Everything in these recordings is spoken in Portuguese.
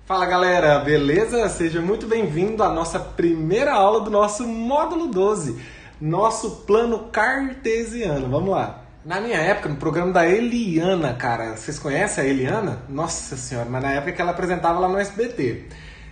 Fala galera, beleza? Seja muito bem-vindo à nossa primeira aula do nosso módulo 12, nosso plano cartesiano. Vamos lá. Na minha época, no programa da Eliana, cara, vocês conhecem a Eliana? Nossa senhora, mas na época que ela apresentava lá no SBT.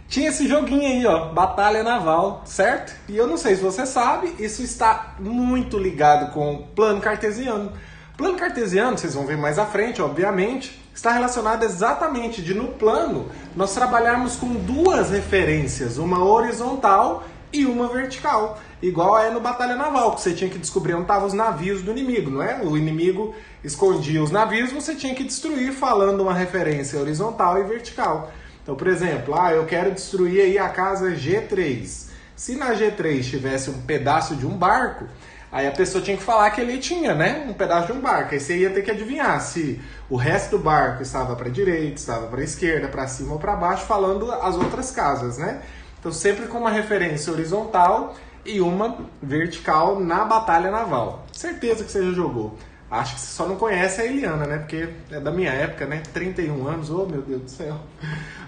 Tinha esse joguinho aí, ó, Batalha Naval, certo? E eu não sei se você sabe, isso está muito ligado com o plano cartesiano. Plano cartesiano, vocês vão ver mais à frente, obviamente, está relacionado exatamente de no plano nós trabalharmos com duas referências, uma horizontal e uma vertical, igual é no Batalha Naval, que você tinha que descobrir onde estavam os navios do inimigo, não é? O inimigo escondia os navios, você tinha que destruir falando uma referência horizontal e vertical. Então, por exemplo, eu quero destruir aí a casa G3. Se na G3 tivesse um pedaço de um barco, aí a pessoa tinha que falar que ele tinha, né, um pedaço de um barco. Aí você ia ter que adivinhar se o resto do barco estava para a direita, estava para a esquerda, para cima ou para baixo, falando as outras casas, né? Então sempre com uma referência horizontal e uma vertical na batalha naval. Certeza que você já jogou. Acho que você só não conhece a Eliana, né? Porque é da minha época, né? 31 anos, oh meu Deus do céu.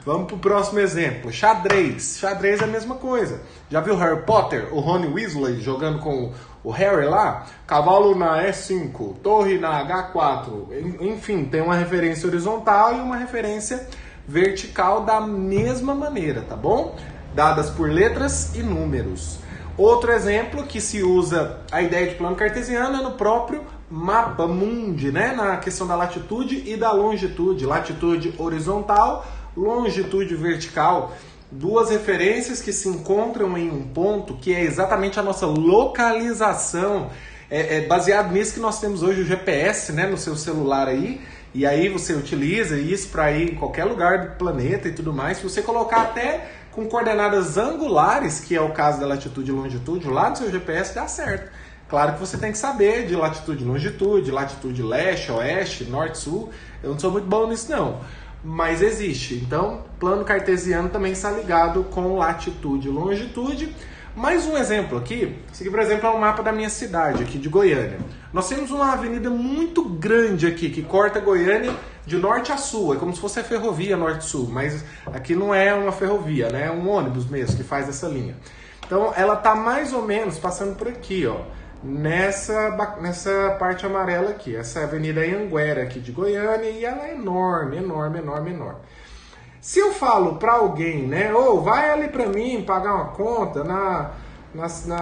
Vamos pro próximo exemplo. Xadrez. Xadrez é a mesma coisa. Já viu Harry Potter, o Rony Weasley jogando com o Harry lá? Cavalo na E5, torre na H4. Enfim, tem uma referência horizontal e uma referência vertical da mesma maneira, tá bom? Dadas por letras e números. Outro exemplo que se usa a ideia de plano cartesiano é no próprio mapa mundi, né? Na questão da latitude e da longitude. Latitude horizontal, longitude vertical. Duas referências que se encontram em um ponto que é exatamente a nossa localização. É baseado nisso que nós temos hoje o GPS, né? No seu celular aí. E aí você utiliza isso para ir em qualquer lugar do planeta e tudo mais. Se você colocar até com coordenadas angulares, que é o caso da latitude e longitude, lá no seu GPS dá certo. Claro que você tem que saber de latitude e longitude, latitude leste, oeste, norte, sul. Eu não sou muito bom nisso não, mas existe. Então, plano cartesiano também está ligado com latitude e longitude. Mais um exemplo aqui, esse aqui por exemplo é um mapa da minha cidade, aqui de Goiânia. Nós temos uma avenida muito grande aqui, que corta Goiânia de norte a sul, é como se fosse a ferrovia norte-sul, mas aqui não é uma ferrovia, né? É um ônibus mesmo que faz essa linha. Então ela está mais ou menos passando por aqui, ó, nessa parte amarela aqui, essa avenida Anhanguera aqui de Goiânia, e ela é enorme, enorme, enorme, enorme. Se eu falo para alguém, né, vai ali para mim pagar uma conta na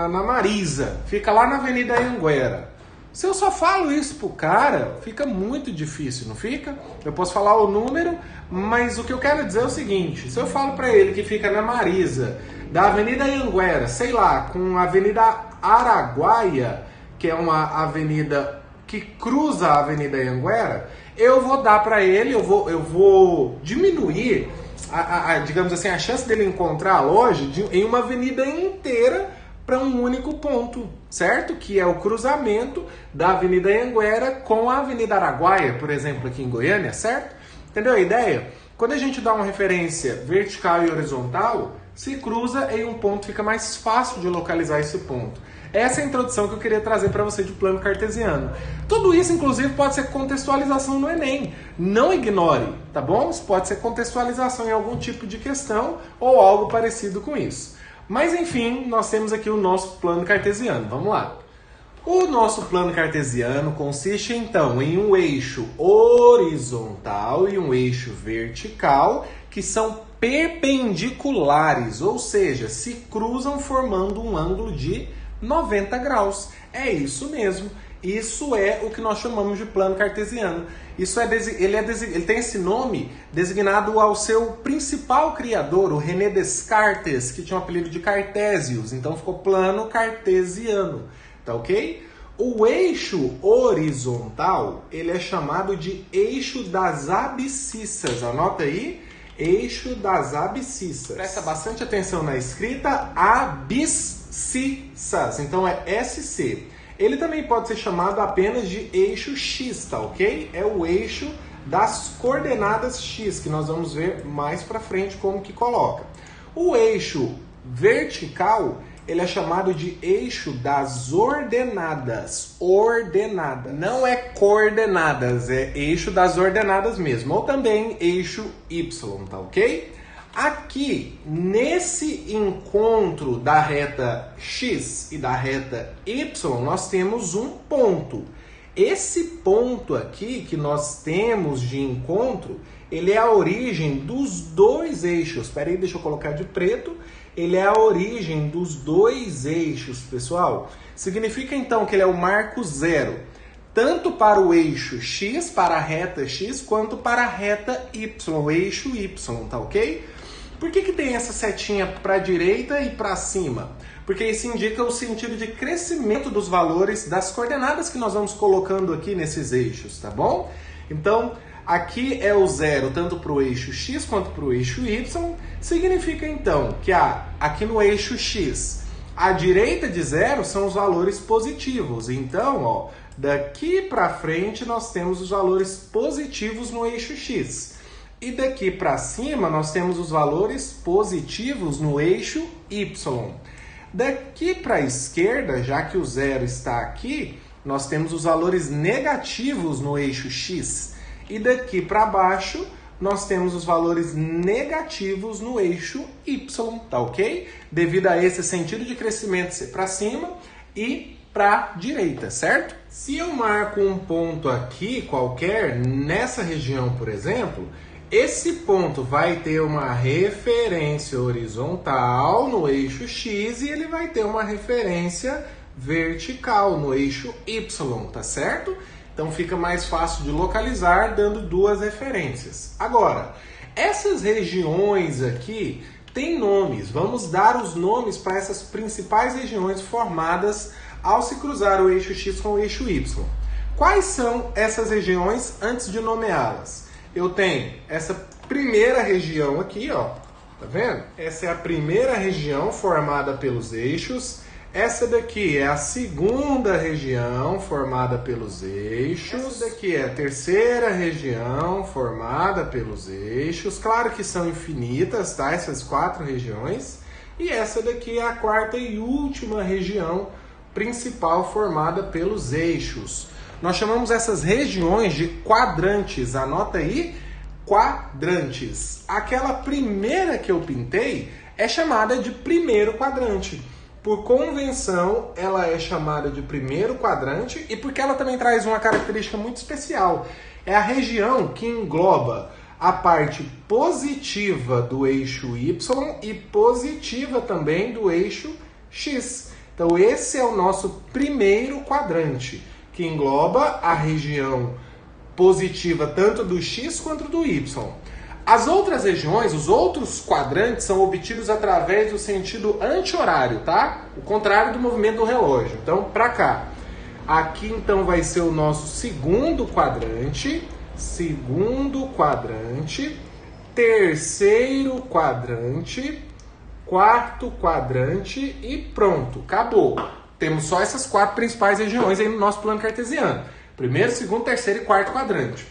Marisa, fica lá na avenida Anhanguera. Se eu só falo isso pro cara, fica muito difícil, não fica? Eu posso falar o número, mas o que eu quero dizer é o seguinte, se eu falo para ele que fica na Marisa, da avenida Anhanguera, sei lá, com a avenida Araguaia, que é uma avenida que cruza a avenida Anhanguera, eu vou dar para ele, eu vou diminuir, digamos assim, a chance dele encontrar a loja em uma avenida inteira para um único ponto, certo? Que é o cruzamento da Avenida Anhanguera com a Avenida Araguaia, por exemplo, aqui em Goiânia, certo? Entendeu a ideia? Quando a gente dá uma referência vertical e horizontal, se cruza em um ponto, fica mais fácil de localizar esse ponto. Essa é a introdução que eu queria trazer para você de plano cartesiano. Tudo isso, inclusive, pode ser contextualização no Enem. Não ignore, tá bom? Isso pode ser contextualização em algum tipo de questão ou algo parecido com isso. Mas, enfim, nós temos aqui o nosso plano cartesiano. Vamos lá. O nosso plano cartesiano consiste, então, em um eixo horizontal e um eixo vertical que são perpendiculares, ou seja, se cruzam formando um ângulo de 90 graus. É isso mesmo. Isso é o que nós chamamos de plano cartesiano. Ele tem esse nome designado ao seu principal criador, o René Descartes, que tinha o apelido de Cartésios. Então ficou plano cartesiano. Tá ok? O eixo horizontal, ele é chamado de eixo das abscissas. Anota aí. Eixo das abscissas. Presta bastante atenção na escrita, abscissas. Então é SC. Ele também pode ser chamado apenas de eixo X, tá ok? É o eixo das coordenadas X, que nós vamos ver mais pra frente como que coloca. O eixo vertical, ele é chamado de eixo das ordenadas. Ordenada. Não é coordenadas, é eixo das ordenadas mesmo. Ou também eixo Y, tá ok? Aqui, nesse encontro da reta x e da reta y, nós temos um ponto. Esse ponto aqui que nós temos de encontro, ele é a origem dos dois eixos. Espera aí, deixa eu colocar de preto. Ele é a origem dos dois eixos, pessoal. Significa então que ele é o marco zero, tanto para o eixo x, para a reta x, quanto para a reta y, o eixo y, tá ok? Por que tem essa setinha para a direita e para cima? Porque isso indica o sentido de crescimento dos valores das coordenadas que nós vamos colocando aqui nesses eixos, tá bom? Então, aqui é o zero tanto para o eixo x quanto para o eixo y. Significa então que aqui no eixo x, à direita de zero são os valores positivos. Então, ó, daqui para frente nós temos os valores positivos no eixo x. E daqui para cima nós temos os valores positivos no eixo y. Daqui para a esquerda, já que o zero está aqui, nós temos os valores negativos no eixo x. E daqui para baixo nós temos os valores negativos no eixo y, tá ok? Devido a esse sentido de crescimento ser para cima e para a direita, certo? Se eu marco um ponto aqui qualquer, nessa região, por exemplo, esse ponto vai ter uma referência horizontal no eixo x e ele vai ter uma referência vertical no eixo y, tá certo? Então fica mais fácil de localizar dando duas referências. Agora, essas regiões aqui têm nomes. Vamos dar os nomes para essas principais regiões formadas ao se cruzar o eixo x com o eixo y. Quais são essas regiões antes de nomeá-las? Eu tenho essa primeira região aqui, ó, tá vendo? Essa é a primeira região formada pelos eixos. Essa daqui é a segunda região formada pelos eixos. Essa daqui é a terceira região formada pelos eixos. Claro que são infinitas, tá? Essas quatro regiões. E essa daqui é a quarta e última região principal formada pelos eixos. Nós chamamos essas regiões de quadrantes. Anota aí, quadrantes. Aquela primeira que eu pintei é chamada de primeiro quadrante. Por convenção, ela é chamada de primeiro quadrante e porque ela também traz uma característica muito especial. É a região que engloba a parte positiva do eixo Y e positiva também do eixo X. Então esse é o nosso primeiro quadrante, que engloba a região positiva tanto do X quanto do Y. As outras regiões, os outros quadrantes, são obtidos através do sentido anti-horário, tá? O contrário do movimento do relógio. Então, para cá. Aqui, então, vai ser o nosso segundo quadrante, terceiro quadrante, quarto quadrante e pronto, acabou. Temos só essas quatro principais regiões aí no nosso plano cartesiano. Primeiro, segundo, terceiro e quarto quadrante.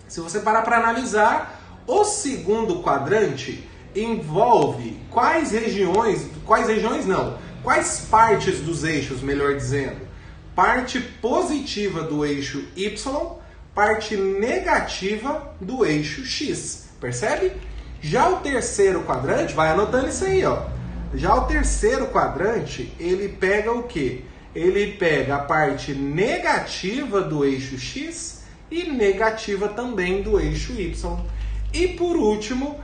Se você parar para analisar, o segundo quadrante envolve quais partes dos eixos, melhor dizendo. Parte positiva do eixo Y, parte negativa do eixo X, percebe? Já o terceiro quadrante, vai anotando isso aí, ó. Já o terceiro quadrante, ele pega o quê? Ele pega a parte negativa do eixo X e negativa também do eixo Y. E por último,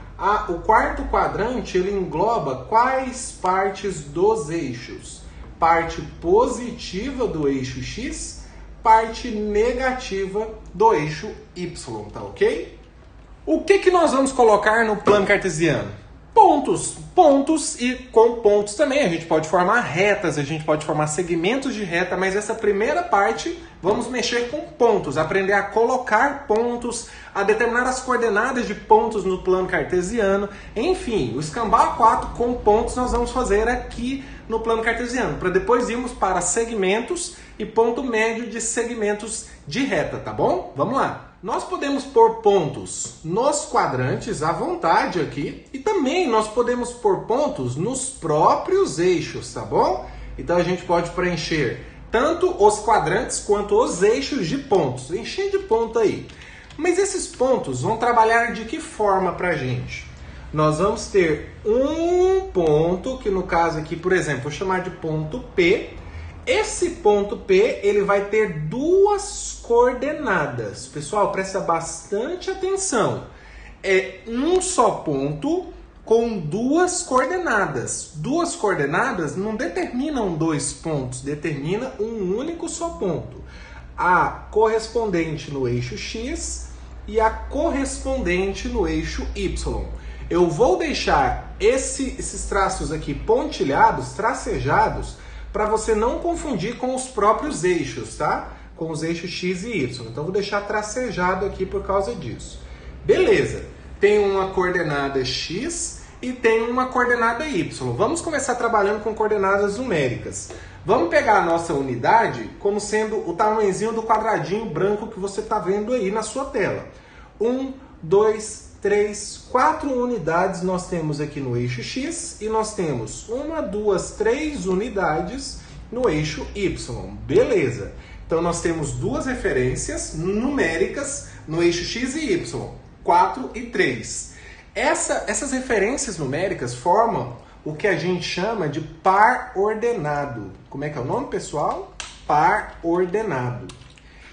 o quarto quadrante, ele engloba quais partes dos eixos? Parte positiva do eixo X, parte negativa do eixo Y, tá ok? O que nós vamos colocar no plano cartesiano? Pontos e com pontos também. A gente pode formar retas, a gente pode formar segmentos de reta, mas essa primeira parte vamos mexer com pontos, aprender a colocar pontos, a determinar as coordenadas de pontos no plano cartesiano. Enfim, o escambau A4 com pontos nós vamos fazer aqui no plano cartesiano, para depois irmos para segmentos e ponto médio de segmentos de reta, tá bom? Vamos lá! Nós podemos pôr pontos nos quadrantes à vontade aqui e também nós podemos pôr pontos nos próprios eixos, tá bom? Então a gente pode preencher tanto os quadrantes quanto os eixos de pontos, encher de ponto aí. Mas esses pontos vão trabalhar de que forma pra gente? Nós vamos ter um ponto, que no caso aqui, por exemplo, vou chamar de ponto P. Esse ponto P, ele vai ter duas coordenadas. Pessoal, presta bastante atenção. É um só ponto com duas coordenadas. Duas coordenadas não determinam dois pontos, determina um único só ponto. A correspondente no eixo X e a correspondente no eixo Y. Eu vou deixar esses traços aqui pontilhados, tracejados, para você não confundir com os próprios eixos, tá? Com os eixos X e Y. Então, vou deixar tracejado aqui por causa disso. Beleza. Tem uma coordenada X e tem uma coordenada Y. Vamos começar trabalhando com coordenadas numéricas. Vamos pegar a nossa unidade como sendo o tamanhozinho do quadradinho branco que você está vendo aí na sua tela. 1, 2, 3, 4 unidades nós temos aqui no eixo X e nós temos 1, 2, 3 unidades no eixo Y. Beleza. Então nós temos duas referências numéricas no eixo X e Y, 4 e 3. Essas referências numéricas formam o que a gente chama de par ordenado. Como é que é o nome, pessoal? Par ordenado.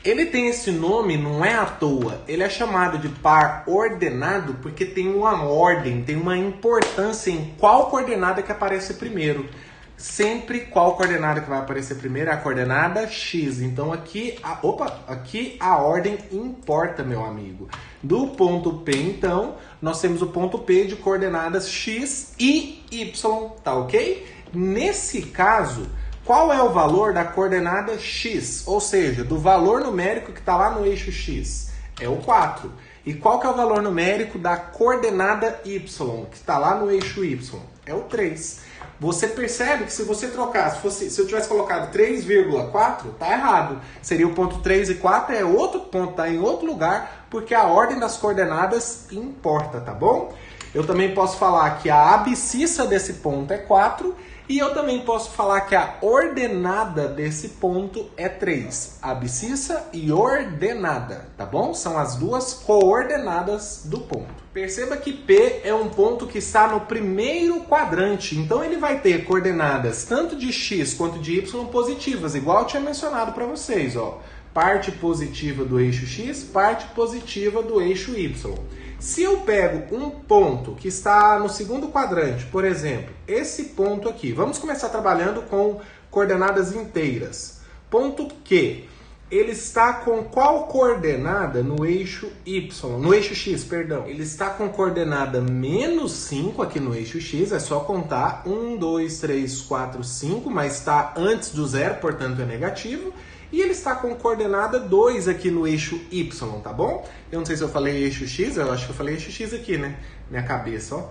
Ele tem esse nome, não é à toa. Ele é chamado de par ordenado porque tem uma ordem, tem uma importância em qual coordenada que aparece primeiro. Sempre qual coordenada que vai aparecer primeiro é a coordenada X. Então aqui a ordem importa, meu amigo. Do ponto P, então, nós temos o ponto P de coordenadas X e Y, tá ok? Nesse caso, qual é o valor da coordenada X? Ou seja, do valor numérico que está lá no eixo X? É o 4. E qual que é o valor numérico da coordenada Y, que está lá no eixo Y? É o 3. Você percebe que se você trocasse, se eu tivesse colocado 3,4, tá errado. Seria o ponto 3 e 4, é outro ponto, tá em outro lugar, porque a ordem das coordenadas importa, tá bom? Eu também posso falar que a abscissa desse ponto é 4 e eu também posso falar que a ordenada desse ponto é 3. Abscissa e ordenada, tá bom? São as duas coordenadas do ponto. Perceba que P é um ponto que está no primeiro quadrante, então ele vai ter coordenadas tanto de X quanto de Y positivas, igual eu tinha mencionado para vocês, ó. Parte positiva do eixo X, parte positiva do eixo Y. Se eu pego um ponto que está no segundo quadrante, por exemplo, esse ponto aqui, vamos começar trabalhando com coordenadas inteiras. Ponto Q, ele está com qual coordenada no eixo Y? No eixo X, perdão. Ele está com coordenada menos 5 aqui no eixo X, é só contar 1, 2, 3, 4, 5, mas está antes do zero, portanto é negativo. E ele está com coordenada 2 aqui no eixo Y, tá bom? Eu não sei se eu falei eixo X, eu acho que eu falei eixo X aqui, né? Minha cabeça, ó.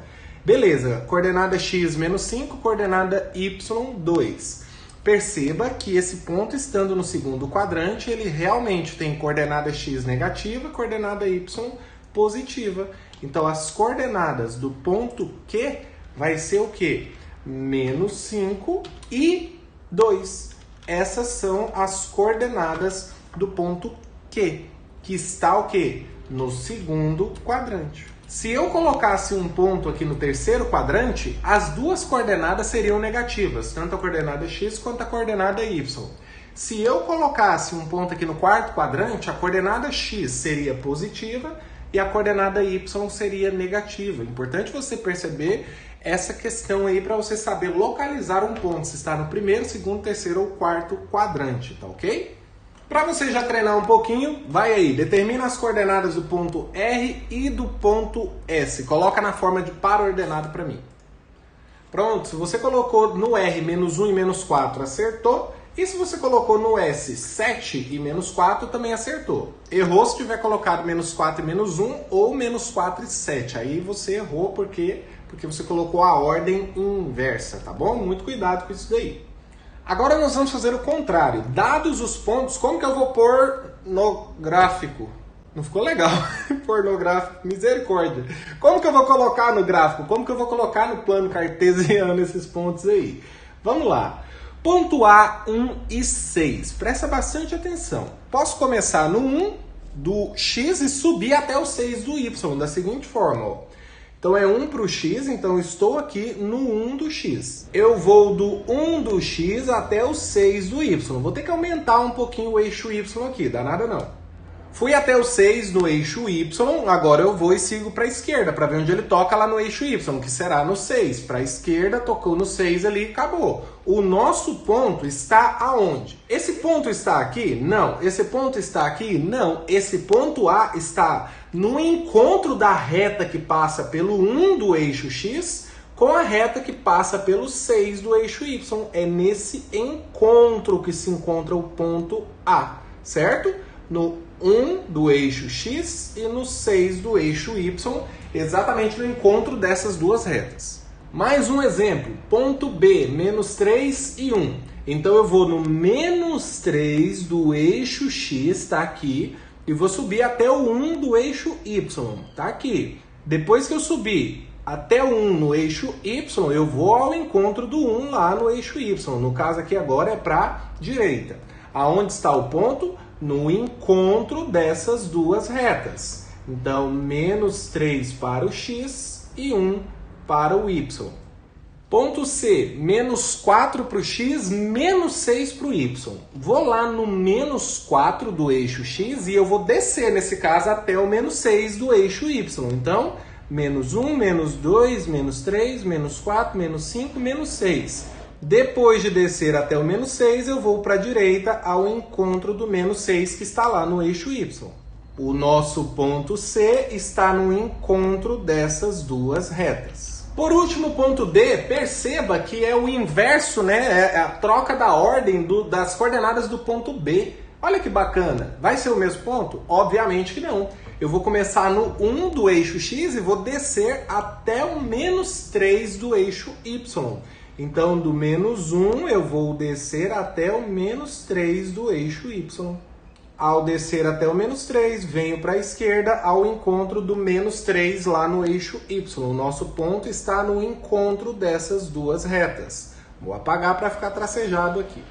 Beleza, coordenada X menos 5, coordenada Y 2. Perceba que esse ponto, estando no segundo quadrante, ele realmente tem coordenada X negativa, coordenada Y positiva. Então, as coordenadas do ponto Q vai ser o quê? Menos 5 e 2. Essas são as coordenadas do ponto Q, que está o quê? No segundo quadrante. Se eu colocasse um ponto aqui no terceiro quadrante, as duas coordenadas seriam negativas, tanto a coordenada X quanto a coordenada Y. Se eu colocasse um ponto aqui no quarto quadrante, a coordenada X seria positiva e a coordenada Y seria negativa. Importante você perceber essa questão aí para você saber localizar um ponto, se está no primeiro, segundo, terceiro ou quarto quadrante, tá ok? Para você já treinar um pouquinho, vai aí, determina as coordenadas do ponto R e do ponto S. Coloca na forma de par ordenado para mim. Pronto, se você colocou no R menos 1 e menos 4, acertou. E se você colocou no S 7 e menos 4, também acertou. Errou se tiver colocado menos 4 e menos 1 ou menos 4 e 7. Aí você errou porque você colocou a ordem inversa, tá bom? Muito cuidado com isso daí. Agora nós vamos fazer o contrário. Dados os pontos, como que eu vou pôr no gráfico? Não ficou legal? Pôr no gráfico, misericórdia. Como que eu vou colocar no gráfico? Como que eu vou colocar no plano cartesiano esses pontos aí? Vamos lá. Ponto A, 1 e 6. Presta bastante atenção. Posso começar no 1 do X e subir até o 6 do Y, da seguinte forma, ó. Então é 1 para o x, então eu estou aqui no 1 do x. Eu vou do 1 do x até o 6 do y. Vou ter que aumentar um pouquinho o eixo y aqui, dá nada não. Fui até o 6 no eixo y, agora eu vou e sigo para a esquerda, para ver onde ele toca lá no eixo y, que será no 6. Para a esquerda, tocou no 6 ali e acabou. O nosso ponto está aonde? Esse ponto está aqui? Não. Esse ponto está aqui? Não. Esse ponto A está no encontro da reta que passa pelo 1 do eixo x com a reta que passa pelo 6 do eixo y. É nesse encontro que se encontra o ponto A, certo? No 1 do eixo x e no 6 do eixo y, exatamente no encontro dessas duas retas. Mais um exemplo, ponto B, menos 3 e 1. Então eu vou no menos 3 do eixo x, está aqui, e vou subir até o 1 do eixo y, está aqui. Depois que eu subir até o 1 no eixo y, eu vou ao encontro do 1 lá no eixo y. No caso aqui agora é para a direita. Aonde está o ponto? No encontro dessas duas retas. Então, menos 3 para o x e 1 para o y. Ponto C, menos 4 para o x, menos 6 para o y. Vou lá no menos 4 do eixo x e eu vou descer, nesse caso, até o menos 6 do eixo y. Então, menos 1, menos 2, menos 3, menos 4, menos 5, menos 6. Depois de descer até o menos 6, eu vou para a direita ao encontro do menos 6 que está lá no eixo y. O nosso ponto C está no encontro dessas duas retas. Por último, ponto D, perceba que é o inverso, né? É a troca da ordem das coordenadas do ponto B. Olha que bacana. Vai ser o mesmo ponto? Obviamente que não. Eu vou começar no 1 do eixo x e vou descer até o menos 3 do eixo y. Então, do menos 1, eu vou descer até o menos 3 do eixo y. Ao descer até o menos 3, venho para a esquerda ao encontro do menos 3 lá no eixo y. O nosso ponto está no encontro dessas duas retas. Vou apagar para ficar tracejado aqui.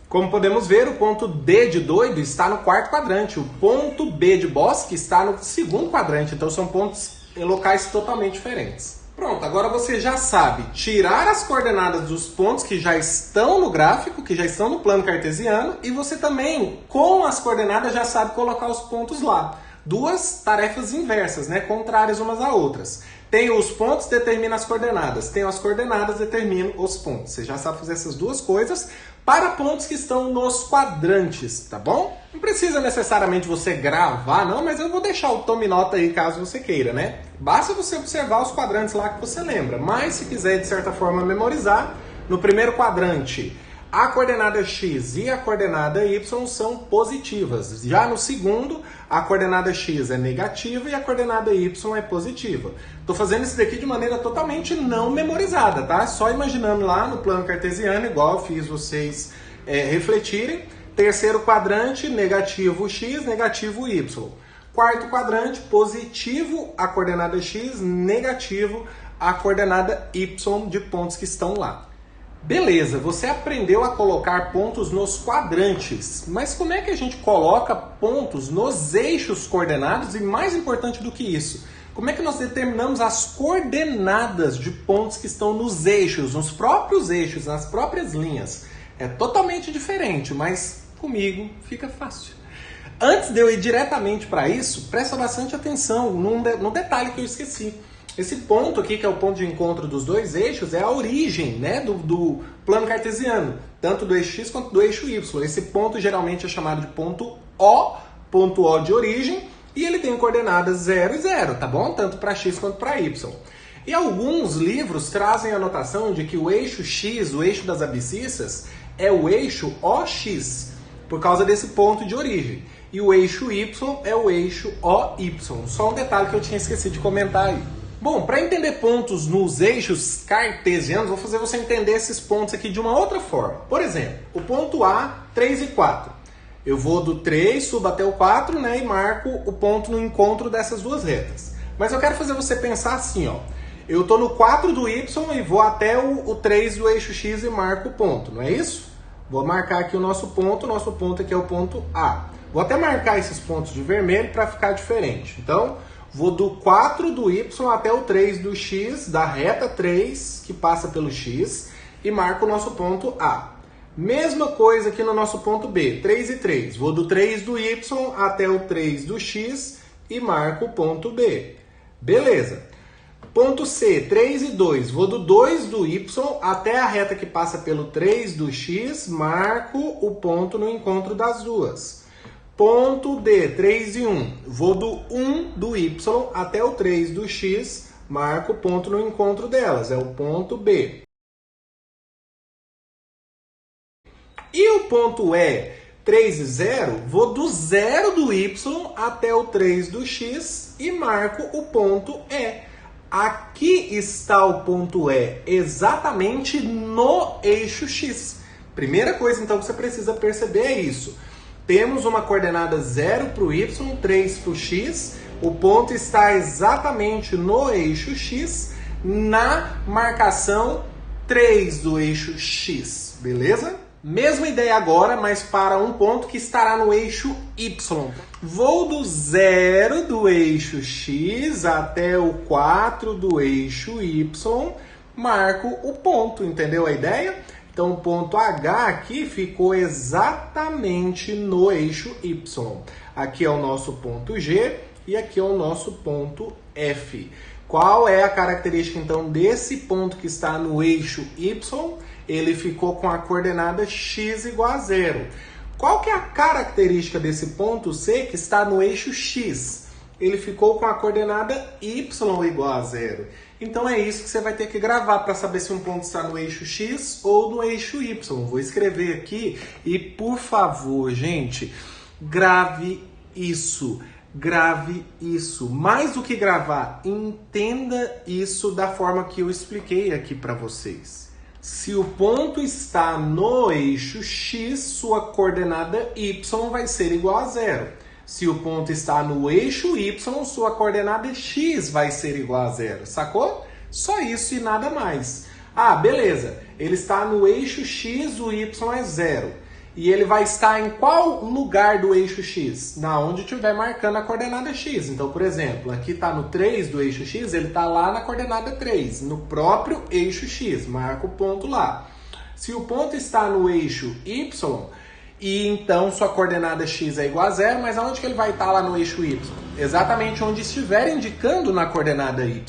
Como podemos ver, o ponto D de doido está no quarto quadrante. O ponto B de bosque está no segundo quadrante. Então, são pontos em locais totalmente diferentes. Pronto, agora você já sabe tirar as coordenadas dos pontos que já estão no gráfico, que já estão no plano cartesiano, e você também, com as coordenadas, já sabe colocar os pontos lá. Duas tarefas inversas, né? Contrárias umas a outras. Tenho os pontos, determino as coordenadas. Tenho as coordenadas, determino os pontos. Você já sabe fazer essas duas coisas para pontos que estão nos quadrantes, tá bom? Não precisa necessariamente você gravar, não, mas eu vou deixar o tome nota aí caso você queira, né? Basta você observar os quadrantes lá que você lembra. Mas se quiser, de certa forma, memorizar, no primeiro quadrante, a coordenada x e a coordenada y são positivas. Já no segundo, a coordenada x é negativa e a coordenada y é positiva. Estou fazendo isso daqui de maneira totalmente não memorizada, tá? Só imaginando lá no plano cartesiano, igual eu fiz vocês refletirem. Terceiro quadrante, negativo x, negativo y. Quarto quadrante, positivo a coordenada x, negativo a coordenada y de pontos que estão lá. Beleza, você aprendeu a colocar pontos nos quadrantes, mas como é que a gente coloca pontos nos eixos coordenados e, mais importante do que isso, como é que nós determinamos as coordenadas de pontos que estão nos eixos, nos próprios eixos, nas próprias linhas? É totalmente diferente, mas comigo fica fácil. Antes de eu ir diretamente para isso, presta bastante atenção num detalhe que eu esqueci. Esse ponto aqui, que é o ponto de encontro dos dois eixos, é a origem, né, do plano cartesiano, tanto do eixo x quanto do eixo y. Esse ponto geralmente é chamado de ponto O de origem, e ele tem coordenadas 0 e 0, tá bom? Tanto para x quanto para y. E alguns livros trazem a notação de que o eixo x, o eixo das abscissas, é o eixo OX, por causa desse ponto de origem. E o eixo y é o eixo OY. Só um detalhe que eu tinha esquecido de comentar aí. Bom, para entender pontos nos eixos cartesianos, vou fazer você entender esses pontos aqui de uma outra forma. Por exemplo, o ponto A, 3 e 4. Eu vou do 3, subo até o 4, né, e marco o ponto no encontro dessas duas retas. Mas eu quero fazer você pensar assim, ó. Eu estou no 4 do y e vou até o 3 do eixo x e marco o ponto, não é isso? Vou marcar aqui o nosso ponto aqui é o ponto A. Vou até marcar esses pontos de vermelho para ficar diferente. Então, Vou do 4 do y até o 3 do x, da reta 3, que passa pelo x, e marco o nosso ponto A. Mesma coisa aqui no nosso ponto B, 3 e 3. Vou do 3 do y até o 3 do x e marco o ponto B. Beleza. Ponto C, 3 e 2. Vou do 2 do y até a reta que passa pelo 3 do x, marco o ponto no encontro das duas. Ponto D, 3 e 1. Vou do 1 do y até o 3 do x, marco o ponto no encontro delas, é o ponto B. E o ponto E, 3 e 0, vou do 0 do y até o 3 do x e marco o ponto E. Aqui está o ponto E, exatamente no eixo x. Primeira coisa, então, que você precisa perceber é isso. Temos uma coordenada 0 para o y, 3 para o x. O ponto está exatamente no eixo x, na marcação 3 do eixo x, beleza? Mesma ideia agora, mas para um ponto que estará no eixo y. Vou do 0 do eixo x até o 4 do eixo y, marco o ponto, entendeu a ideia? Então o ponto H aqui ficou exatamente no eixo y. Aqui é o nosso ponto G e aqui é o nosso ponto F. Qual é a característica então desse ponto que está no eixo y? Ele ficou com a coordenada x igual a 0. Qual que é a característica desse ponto C que está no eixo x? Ele ficou com a coordenada y igual a 0. Então é isso que você vai ter que gravar para saber se um ponto está no eixo x ou no eixo y. Vou escrever aqui e, por favor, gente, grave isso. Grave isso. Mais do que gravar, entenda isso da forma que eu expliquei aqui para vocês. Se o ponto está no eixo x, sua coordenada y vai ser igual a 0. Se o ponto está no eixo y, sua coordenada x vai ser igual a 0. Sacou? Só isso e nada mais. Ah, beleza. Ele está no eixo x, o y é 0. E ele vai estar em qual lugar do eixo x? Na onde estiver marcando a coordenada x. Então, por exemplo, aqui está no 3 do eixo x, ele está lá na coordenada 3, no próprio eixo x. Marca o ponto lá. Se o ponto está no eixo y, e então sua coordenada x é igual a 0, mas aonde que ele vai estar lá no eixo y? Exatamente onde estiver indicando na coordenada y,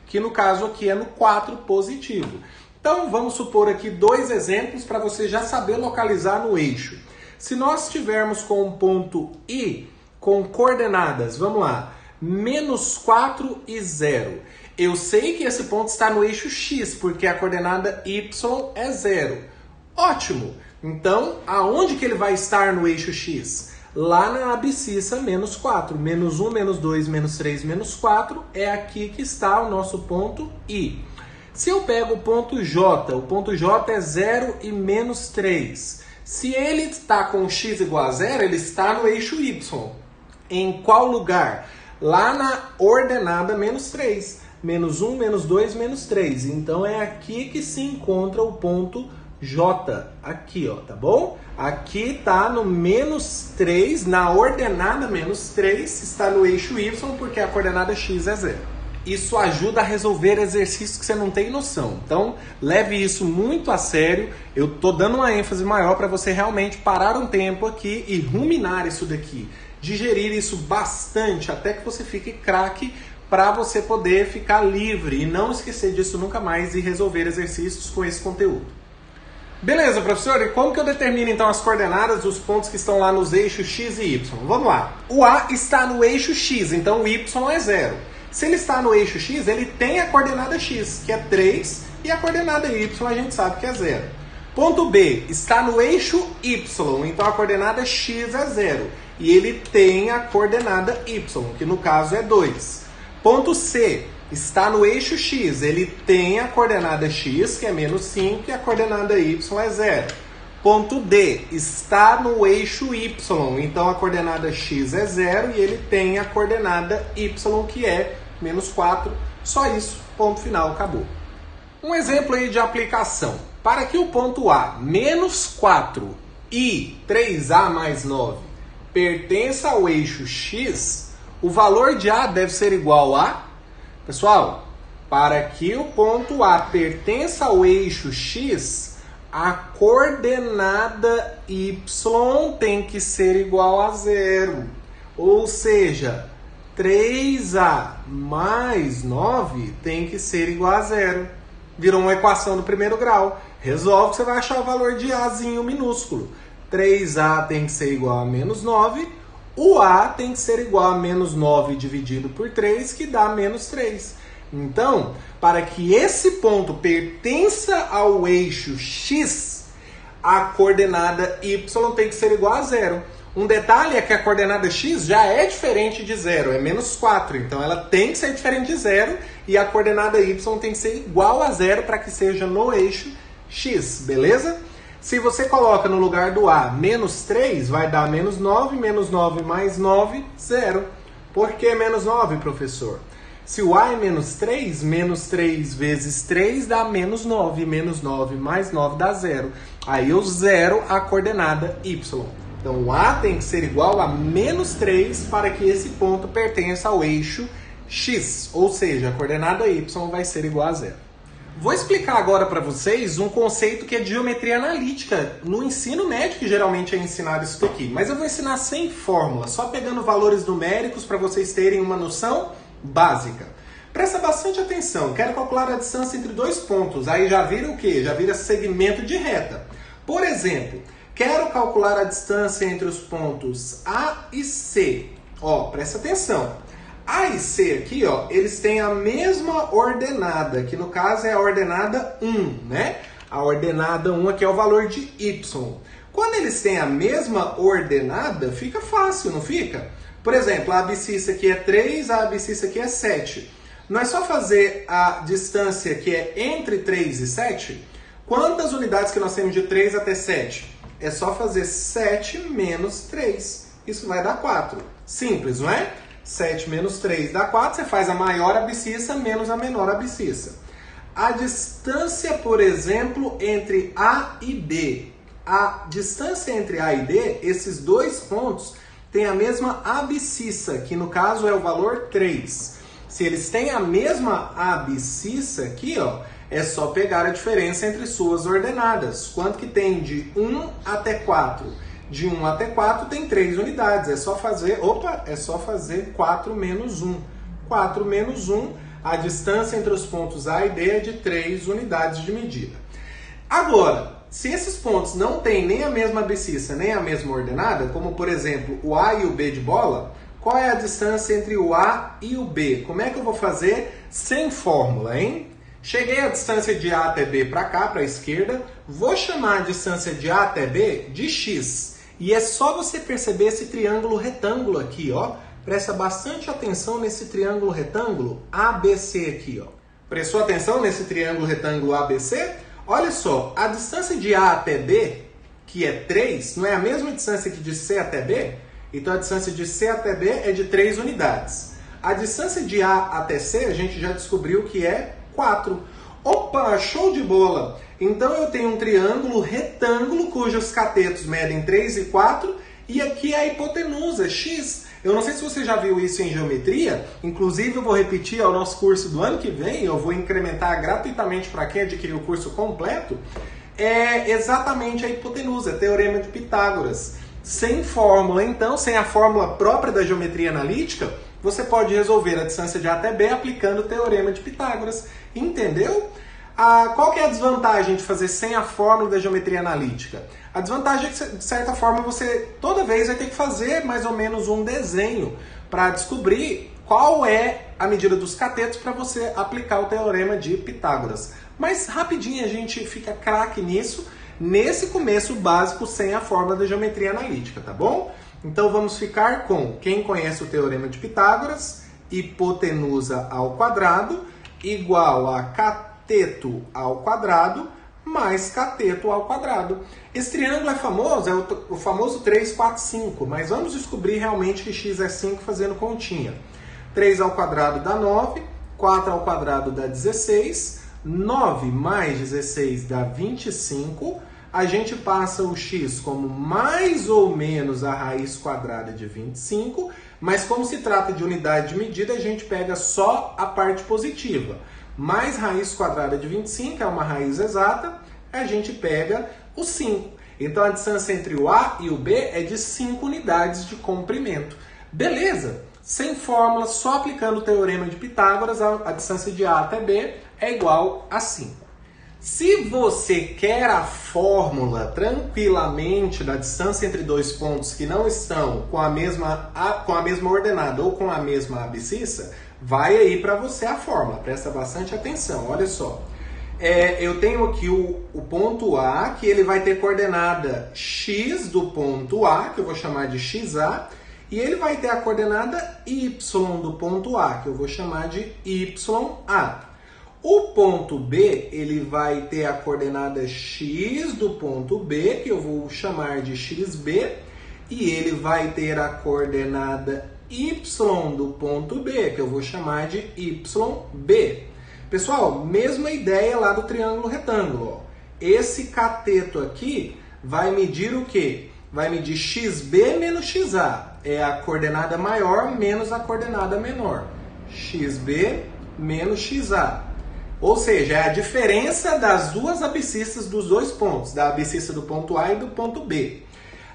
que no caso aqui é no 4 positivo. Então, vamos supor aqui dois exemplos para você já saber localizar no eixo. Se nós tivermos com um ponto I com coordenadas, vamos lá, menos 4 e 0. Eu sei que esse ponto está no eixo X, porque a coordenada Y é 0. Ótimo! Então, aonde que ele vai estar no eixo X? Lá na abscissa menos 4. Menos 1, menos 2, menos 3, menos 4 é aqui que está o nosso ponto I. Se eu pego o ponto J é 0 e menos 3. Se ele está com x igual a 0, ele está no eixo Y. Em qual lugar? Lá na ordenada menos 3. Menos 1, menos 2, menos 3. Então é aqui que se encontra o ponto J. Aqui, ó, tá bom? Aqui está no menos 3, na ordenada menos 3, está no eixo Y, porque a coordenada x é 0. Isso ajuda a resolver exercícios que você não tem noção. Então, leve isso muito a sério. Eu tô dando uma ênfase maior para você realmente parar um tempo aqui e ruminar isso daqui. Digerir isso bastante até que você fique craque para você poder ficar livre e não esquecer disso nunca mais e resolver exercícios com esse conteúdo. Beleza, professor? E como que eu determino então as coordenadas dos pontos que estão lá nos eixos x e y? Vamos lá. O A está no eixo x, então o y é 0. Se ele está no eixo x, ele tem a coordenada x, que é 3, e a coordenada y a gente sabe que é 0. Ponto B está no eixo y, então a coordenada x é 0. E ele tem a coordenada y, que no caso é 2. Ponto C está no eixo x, ele tem a coordenada x, que é menos 5, e a coordenada y é 0. Ponto D está no eixo y, então a coordenada x é 0 e ele tem a coordenada y, que é menos 4. Só isso, ponto final, acabou. Um exemplo aí de aplicação. Para que o ponto A, menos 4 e 3A mais 9, pertença ao eixo x, O valor de A deve ser igual a... Pessoal, para que o ponto A pertença ao eixo X, a coordenada Y tem que ser igual a 0. Ou seja, 3A mais 9 tem que ser igual a 0. Virou uma equação do primeiro grau. Resolve, você vai achar o valor de Azinho minúsculo. 3A tem que ser igual a menos 9. O A tem que ser igual a menos 9 dividido por 3, que dá menos 3. Então, para que esse ponto pertença ao eixo X, a coordenada Y tem que ser igual a 0. Um detalhe é que a coordenada X já é diferente de 0, é menos 4. Então, ela tem que ser diferente de 0 e a coordenada Y tem que ser igual a 0 para que seja no eixo X, beleza? Se você coloca no lugar do A menos 3, vai dar menos 9 mais 9, 0. Por que menos 9, professor? Se o A é menos 3 vezes 3 dá menos 9 mais 9 dá 0. Aí eu zero a coordenada Y. Então o A tem que ser igual a menos 3 para que esse ponto pertença ao eixo X. Ou seja, a coordenada Y vai ser igual a 0. Vou explicar agora para vocês um conceito que é de geometria analítica. No ensino médio que geralmente é ensinado isso daqui. Mas eu vou ensinar sem fórmula, só pegando valores numéricos para vocês terem uma noção básica. Presta bastante atenção. Quero calcular a distância entre dois pontos. Aí já vira o quê? Já vira segmento de reta. Por exemplo, quero calcular a distância entre os pontos A e C. Ó, presta atenção. A e C aqui, ó, eles têm a mesma ordenada, que no caso é a ordenada 1, né? A ordenada 1 aqui é o valor de Y. Quando eles têm a mesma ordenada, fica fácil, não fica? Por exemplo, a abscissa aqui é 3, a abscissa aqui é 7. Não é só fazer a distância que é entre 3 e 7? Quantas unidades que nós temos de 3 até 7? É só fazer 7 menos 3. Isso vai dar 4. Simples, não é? 7 menos 3 dá 4, você faz a maior abscissa menos a menor abscissa. A distância, por exemplo, entre A e B. A distância entre A e B, esses dois pontos, têm a mesma abscissa, que no caso é o valor 3. Se eles têm a mesma abscissa aqui, ó, é só pegar a diferença entre suas ordenadas. Quanto que tem de 1 até 4? De 1 até 4 tem 3 unidades. É só fazer, é só fazer 4 menos 1. 4 menos 1, a distância entre os pontos A e B é de 3 unidades de medida. Agora, se esses pontos não têm nem a mesma abscissa, nem a mesma ordenada, como por exemplo o A e o B de bola, qual é a distância entre o A e o B? Como é que eu vou fazer sem fórmula, hein? Cheguei a distância de A até B para cá, para a esquerda, vou chamar a distância de A até B de X. E é só você perceber esse triângulo retângulo aqui, ó. Presta bastante atenção nesse triângulo retângulo ABC aqui, ó. Prestou atenção nesse triângulo retângulo ABC? Olha só, a distância de A até B, que é 3, não é a mesma distância que de C até B? Então a distância de C até B é de 3 unidades. A distância de A até C a gente já descobriu que é 4. Opa, show de bola! Então eu tenho um triângulo retângulo cujos catetos medem 3 e 4 e aqui é a hipotenusa, X. Eu não sei se você já viu isso em geometria, inclusive eu vou repetir ao nosso curso do ano que vem, eu vou incrementar gratuitamente para quem adquirir o curso completo, é exatamente a hipotenusa, é teorema de Pitágoras. Sem fórmula, então, sem a fórmula própria da geometria analítica, você pode resolver a distância de A até B aplicando o teorema de Pitágoras. Entendeu? Qual que é a desvantagem de fazer sem a fórmula da geometria analítica? A desvantagem é que, de certa forma, você toda vez vai ter que fazer mais ou menos um desenho para descobrir qual é a medida dos catetos para você aplicar o teorema de Pitágoras. Mas rapidinho a gente fica craque nisso, nesse começo básico sem a fórmula da geometria analítica, tá bom? Então vamos ficar com quem conhece o teorema de Pitágoras, hipotenusa ao quadrado igual a cateto ao quadrado mais cateto ao quadrado. Esse triângulo é famoso, é o famoso 3, 4, 5, mas vamos descobrir realmente que x é 5 fazendo continha. 3 ao quadrado dá 9, 4 ao quadrado dá 16, 9 mais 16 dá 25, a gente passa o x como mais ou menos a raiz quadrada de 25, Mas como se trata de unidade de medida, a gente pega só a parte positiva. Mais raiz quadrada de 25 é uma raiz exata, a gente pega o 5. Então a distância entre o A e o B é de 5 unidades de comprimento. Beleza? Sem fórmula, só aplicando o teorema de Pitágoras, a distância de A até B é igual a 5. Se você quer a fórmula tranquilamente da distância entre dois pontos que não estão com a mesma ordenada ou com a mesma abscissa, vai aí para você a fórmula. Presta bastante atenção, olha só. Eu tenho aqui o ponto A, que ele vai ter coordenada x do ponto A, que eu vou chamar de xa, e ele vai ter a coordenada y do ponto A, que eu vou chamar de ya. O ponto B, ele vai ter a coordenada x do ponto B, que eu vou chamar de xb, e ele vai ter a coordenada y do ponto B, que eu vou chamar de yb. Pessoal, mesma ideia lá do triângulo retângulo. Ó. Esse cateto aqui vai medir o quê? Vai medir xb menos xa. É a coordenada maior menos a coordenada menor. xb menos xa. Ou seja, é a diferença das duas abscissas dos dois pontos, da abscissa do ponto A e do ponto B.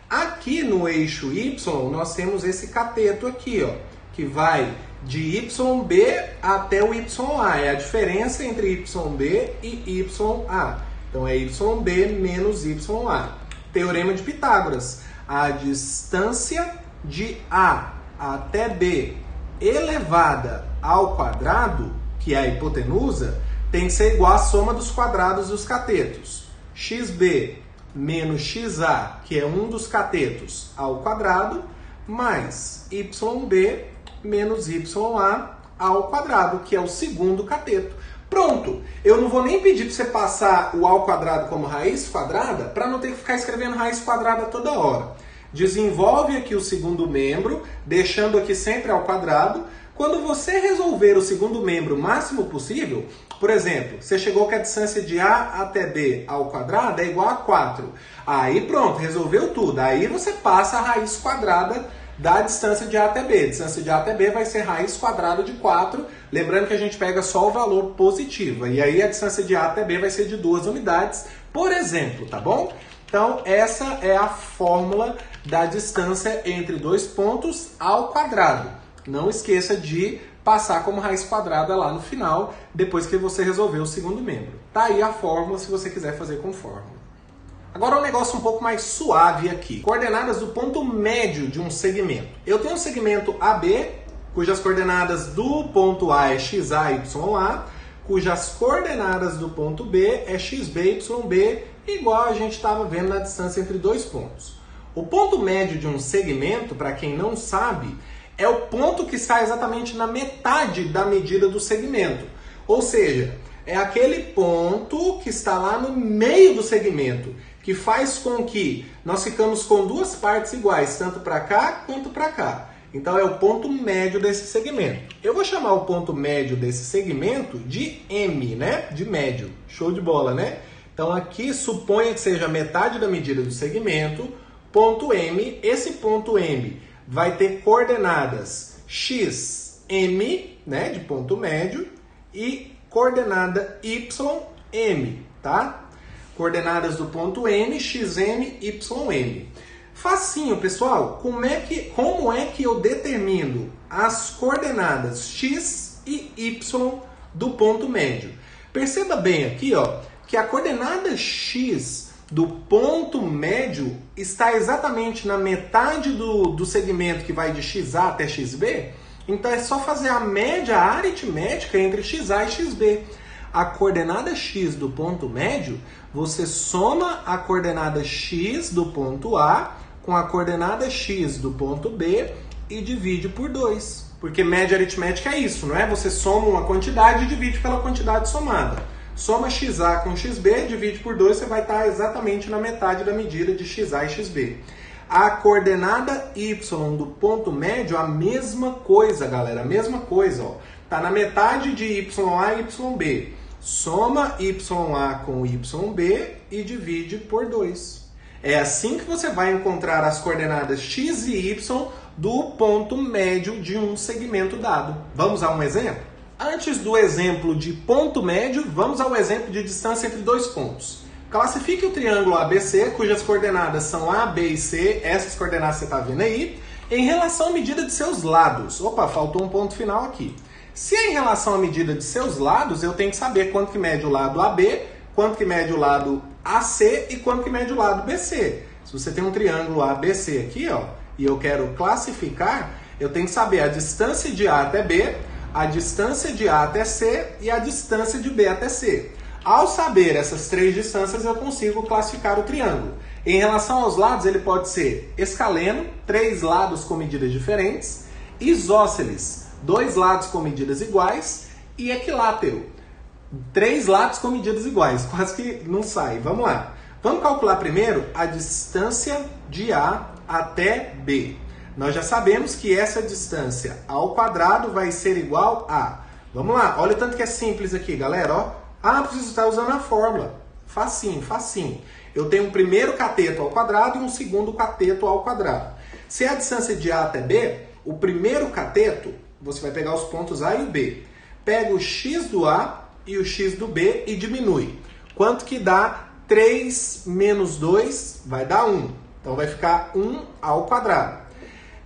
Aqui no eixo Y, nós temos esse cateto aqui, ó, que vai de YB até o YA. É a diferença entre YB e YA. Então é YB menos YA. Teorema de Pitágoras. A distância de A até B elevada ao quadrado, que é a hipotenusa, tem que ser igual à soma dos quadrados dos catetos. xb menos xa, que é um dos catetos, ao quadrado, mais yb menos ya ao quadrado, que é o segundo cateto. Pronto! Eu não vou nem pedir para você passar o ao quadrado como raiz quadrada, para não ter que ficar escrevendo raiz quadrada toda hora. Desenvolve aqui o segundo membro, deixando aqui sempre ao quadrado. Quando você resolver o segundo membro o máximo possível, por exemplo, você chegou que a distância de A até B ao quadrado é igual a 4. Aí pronto, resolveu tudo. Aí você passa a raiz quadrada da distância de A até B. A distância de A até B vai ser raiz quadrada de 4. Lembrando que a gente pega só o valor positivo. E aí a distância de A até B vai ser de 2 unidades, por exemplo, tá bom? Então essa é a fórmula da distância entre dois pontos ao quadrado. Não esqueça de passar como raiz quadrada lá no final, depois que você resolver o segundo membro. Tá aí a fórmula se você quiser fazer com fórmula. Agora um negócio um pouco mais suave aqui. Coordenadas do ponto médio de um segmento. Eu tenho um segmento AB, cujas coordenadas do ponto A é xa, ya, cujas coordenadas do ponto B é xb, yb, igual a gente estava vendo na distância entre dois pontos. O ponto médio de um segmento, para quem não sabe, é o ponto que está exatamente na metade da medida do segmento. Ou seja, é aquele ponto que está lá no meio do segmento, que faz com que nós ficamos com duas partes iguais, tanto para cá quanto para cá. Então é o ponto médio desse segmento. Eu vou chamar o ponto médio desse segmento de M, né? De médio. Show de bola, né? Então aqui suponha que seja metade da medida do segmento, ponto M. Esse ponto M vai ter coordenadas xm, né, de ponto médio, e coordenada ym, tá? Coordenadas do ponto M, xm, ym. Facinho, pessoal. Como é que eu determino as coordenadas x e y do ponto médio? Perceba bem aqui, ó, que a coordenada x do ponto médio está exatamente na metade do segmento que vai de xa até xb. Então é só fazer a média aritmética entre xa e xb. A coordenada x do ponto médio, você soma a coordenada x do ponto A com a coordenada x do ponto B e divide por 2. Porque média aritmética é isso, não é? Você soma uma quantidade e divide pela quantidade somada. Soma xa com xb, divide por 2, você vai estar exatamente na metade da medida de xa e xb. A coordenada y do ponto médio, a mesma coisa, galera, a mesma coisa, ó. Tá na metade de ya e yb. Soma ya com yb e divide por 2. É assim que você vai encontrar as coordenadas x e y do ponto médio de um segmento dado. Vamos a um exemplo? Antes do exemplo de ponto médio, vamos ao exemplo de distância entre dois pontos. Classifique o triângulo ABC, cujas coordenadas são A, B e C, essas coordenadas você está vendo aí, em relação à medida de seus lados. Opa, faltou um ponto final aqui. Se é em relação à medida de seus lados, eu tenho que saber quanto que mede o lado AB, quanto que mede o lado AC e quanto que mede o lado BC. Se você tem um triângulo ABC aqui, ó, e eu quero classificar, eu tenho que saber a distância de A até B, a distância de A até C e a distância de B até C. Ao saber essas três distâncias, eu consigo classificar o triângulo. Em relação aos lados, ele pode ser escaleno, 3 lados com medidas diferentes, isósceles, 2 lados com medidas iguais, e equilátero, 3 lados com medidas iguais. Quase que não sai. Vamos lá. Vamos calcular primeiro a distância de A até B. Nós já sabemos que essa distância ao quadrado vai ser igual a... Vamos lá, olha o tanto que é simples aqui, galera. Ó. Ah, preciso estar usando a fórmula. Facinho, facinho. Eu tenho um primeiro cateto ao quadrado e um segundo cateto ao quadrado. Se é a distância de A até B, o primeiro cateto, você vai pegar os pontos A e B. Pega o x do A e o x do B e diminui. Quanto que dá 3 menos 2? Vai dar 1. Então vai ficar 1 ao quadrado.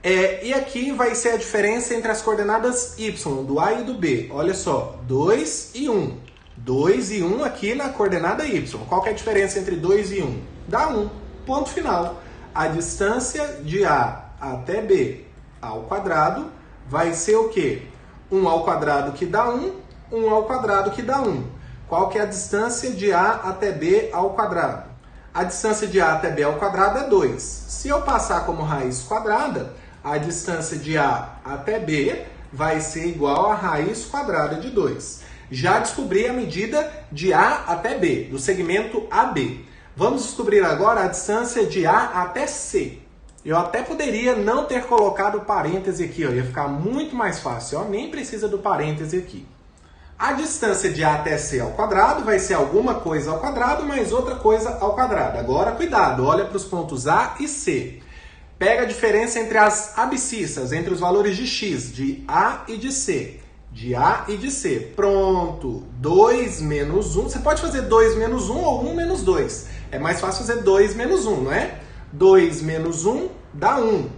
E aqui vai ser a diferença entre as coordenadas y, do A e do B. Olha só, 2 e 1. 2 e 1 aqui na coordenada y. Qual que é a diferença entre 2 e 1? Dá 1. Ponto final. A distância de A até B ao quadrado vai ser o quê? 1 ao quadrado que dá 1, 1 ao quadrado que dá 1. Qual que é a distância de A até B ao quadrado? A distância de A até B ao quadrado é 2. Se eu passar como raiz quadrada, a distância de A até B vai ser igual a raiz quadrada de 2. Já descobri a medida de A até B, do segmento AB. Vamos descobrir agora a distância de A até C. Eu até poderia não ter colocado parêntese aqui, ó, ia ficar muito mais fácil, ó, nem precisa do parêntese aqui. A distância de A até C ao quadrado vai ser alguma coisa ao quadrado mais outra coisa ao quadrado. Agora, cuidado, olha para os pontos A e C. Pega a diferença entre as abscissas, entre os valores de x, de A e de C. De A e de C. Pronto. 2 menos 1. Você pode fazer 2 menos 1 ou 1 menos 2. É mais fácil fazer 2 menos 1, não é? 2 menos 1 dá 1.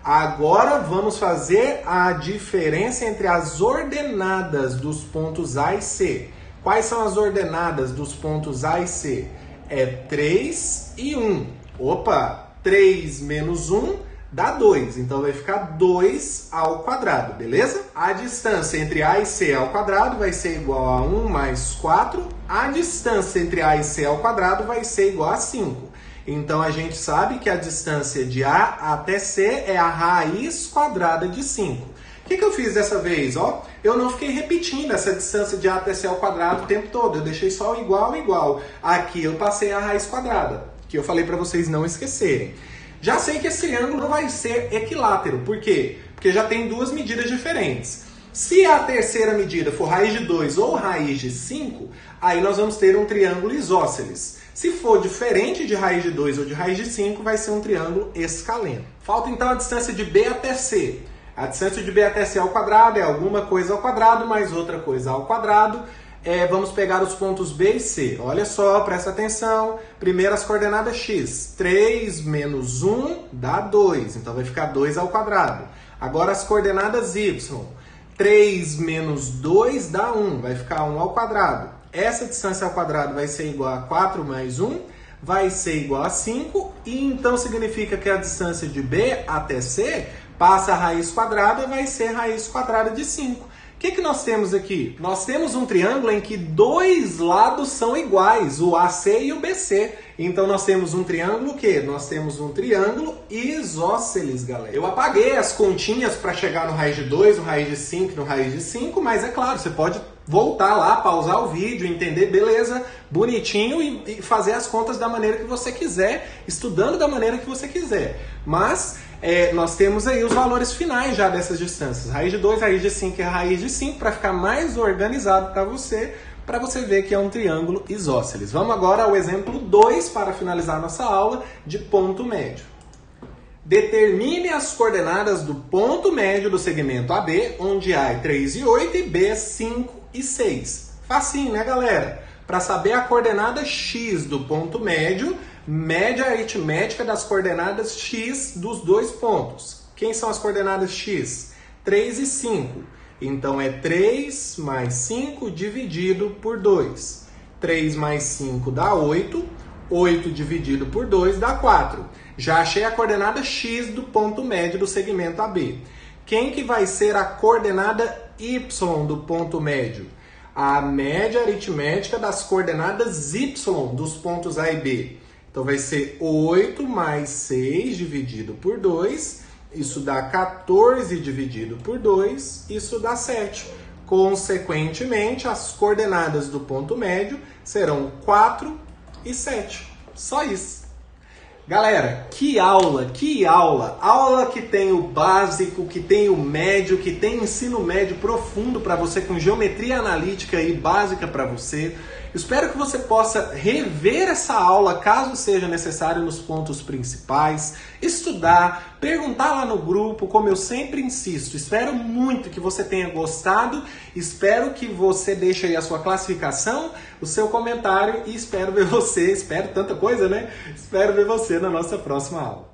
Agora vamos fazer a diferença entre as ordenadas dos pontos A e C. Quais são as ordenadas dos pontos A e C? É 3 e 1. Opa! 3 menos 1 dá 2. Então vai ficar 2 ao quadrado, beleza? A distância entre A e C ao quadrado vai ser igual a 1 mais 4. A distância entre A e C ao quadrado vai ser igual a 5. Então a gente sabe que a distância de A até C é a raiz quadrada de 5. O que eu fiz dessa vez? Ó, eu não fiquei repetindo essa distância de A até C ao quadrado o tempo todo. Eu deixei só o igual, igual. Aqui eu passei a raiz quadrada, que eu falei para vocês não esquecerem. Já sei que esse triângulo não vai ser equilátero. Por quê? Porque já tem duas medidas diferentes. Se a terceira medida for raiz de 2 ou raiz de 5, aí nós vamos ter um triângulo isósceles. Se for diferente de raiz de 2 ou de raiz de 5, vai ser um triângulo escaleno. Falta então a distância de B até C. A distância de B até C ao quadrado é alguma coisa ao quadrado mais outra coisa ao quadrado. Vamos pegar os pontos B e C. Olha só, presta atenção. Primeiro as coordenadas x. 3 menos 1 dá 2. Então vai ficar 2 ao quadrado. Agora as coordenadas y. 3 menos 2 dá 1. Vai ficar 1 ao quadrado. Essa distância ao quadrado vai ser igual a 4 mais 1. Vai ser igual a 5. E então significa que a distância de B até C passa a raiz quadrada, vai ser raiz quadrada de 5. O que nós temos aqui? Nós temos um triângulo em que dois lados são iguais, o AC e o BC. Então nós temos um triângulo o quê? Nós temos um triângulo isósceles, galera. Eu apaguei as continhas para chegar no raiz de 2, no raiz de 5, no raiz de 5, mas é claro, você pode voltar lá, pausar o vídeo, entender, beleza, bonitinho e fazer as contas da maneira que você quiser, estudando da maneira que você quiser. Mas nós temos aí os valores finais já dessas distâncias. Raiz de 2, raiz de 5 e raiz de 5 para ficar mais organizado para você ver que é um triângulo isósceles. Vamos agora ao exemplo 2 para finalizar nossa aula de ponto médio. Determine as coordenadas do ponto médio do segmento AB, onde A é 3 e 8 e B é 5 e 6. Facinho, né, galera? Para saber a coordenada x do ponto médio, mede a aritmética das coordenadas x dos dois pontos. Quem são as coordenadas x? 3 e 5. Então é 3 mais 5 dividido por 2. 3 mais 5 dá 8. 8 dividido por 2 dá 4. Já achei a coordenada x do ponto médio do segmento AB. Quem que vai ser a coordenada y do ponto médio? A média aritmética das coordenadas y dos pontos A e B. Então vai ser 8 mais 6 dividido por 2. Isso dá 14 dividido por 2. Isso dá 7. Consequentemente, as coordenadas do ponto médio serão 4 e 7. Só isso. Galera, que aula, que aula! Aula que tem o básico, que tem o médio, que tem ensino médio profundo para você, com geometria analítica e básica para você. Espero que você possa rever essa aula, caso seja necessário, nos pontos principais, estudar, perguntar lá no grupo, como eu sempre insisto. Espero muito que você tenha gostado, espero que você deixe aí a sua classificação, o seu comentário e espero ver você, espero tanta coisa, né? Espero ver você na nossa próxima aula.